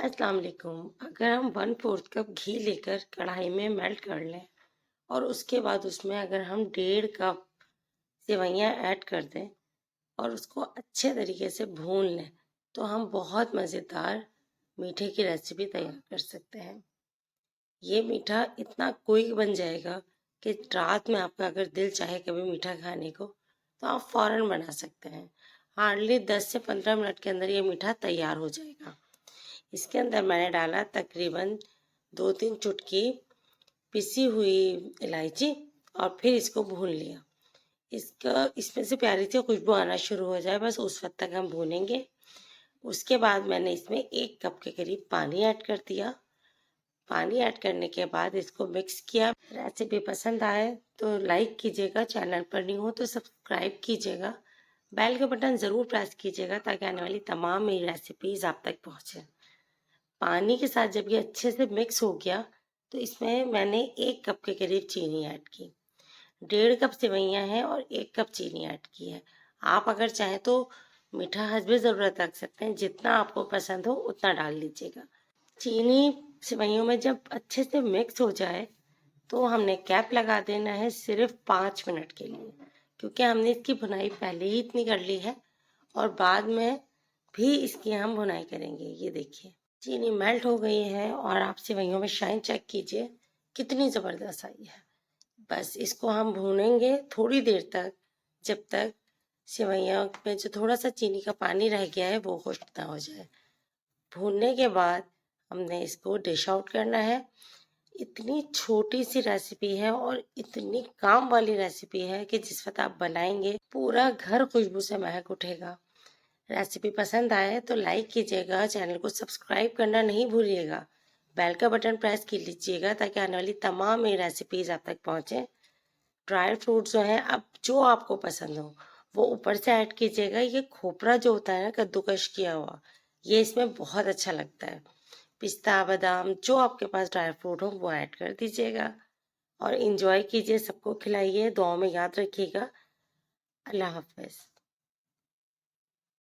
अस्सलाम वालेकुम। अगर हम 1/4 कप घी लेकर कढ़ाई में मेल्ट कर लें और उसके बाद उसमें अगर हम 1.5 कप सेवइयां ऐड कर दें और उसको अच्छे तरीके से भून लें तो हम बहुत मज़ेदार मीठे की रेसिपी तैयार कर सकते हैं। ये मीठा इतना क्विक बन जाएगा कि रात में आपका अगर दिल चाहे कभी मीठा खाने को तो आप फ़ौरन बना सकते हैं। हार्डली 10 से 15 मिनट के अंदर ये मीठा तैयार हो जाएगा। इसके अंदर मैंने डाला तकरीबन 2-3 चुटकी पिसी हुई इलायची और फिर इसको भून लिया। इसमें से प्यारी सी खुशबू आना शुरू हो जाए बस उस वक्त तक हम भूनेंगे। उसके बाद मैंने इसमें 1 कप के करीब पानी ऐड कर दिया। पानी ऐड करने के बाद इसको मिक्स किया। रेसिपी पसंद आए तो लाइक कीजिएगा, चैनल पर न्यू हो तो सब्सक्राइब कीजिएगा, बेल का बटन ज़रूर प्रेस कीजिएगा ताकि आने वाली तमाम मेरी रेसिपीज़ आप तक पहुँचे। पानी के साथ जब ये अच्छे से मिक्स हो गया तो इसमें मैंने 1 कप के करीब चीनी ऐड की। 1.5 कप सेवइयाँ हैं और 1 कप चीनी ऐड की है। आप अगर चाहें तो मीठा हस्बे ज़रूरत रख सकते हैं, जितना आपको पसंद हो उतना डाल लीजिएगा। चीनी सेवइयों में जब अच्छे से मिक्स हो जाए तो हमने कैप लगा देना है सिर्फ 5 मिनट के लिए, क्योंकि हमने इसकी भुनाई पहले ही इतनी कर ली है और बाद में भी इसकी हम भुनाई करेंगे। ये देखिए चीनी मेल्ट हो गई है और आप सेवइयों में शाइन चेक कीजिए कितनी ज़बरदस्त आई है। बस इसको हम भूनेंगे थोड़ी देर तक, जब तक सेवइयों में जो थोड़ा सा चीनी का पानी रह गया है वो खुश्क ना हो जाए। भूनने के बाद हमने इसको डिश आउट करना है। इतनी छोटी सी रेसिपी है और इतनी काम वाली रेसिपी है कि जिस वक्त आप बनाएंगे पूरा घर खुशबू से महक उठेगा। रेसिपी पसंद आए तो लाइक कीजिएगा, चैनल को सब्सक्राइब करना नहीं भूलिएगा, बेल का बटन प्रेस कर लीजिएगा ताकि आने वाली तमाम मेरी रेसिपीज आप तक पहुंचे। ड्राई फ्रूट्स जो हैं अब जो आपको पसंद हो वो ऊपर से ऐड कीजिएगा। ये खोपरा जो होता है ना कद्दूकश किया हुआ, ये इसमें बहुत अच्छा लगता है। पिस्ता बादाम जो आपके पास ड्राई फ्रूट हो वो ऐड कर दीजिएगा और इंजॉय कीजिए, सबको खिलाइए, दुआओं में याद रखिएगा। अल्लाह हाफिज।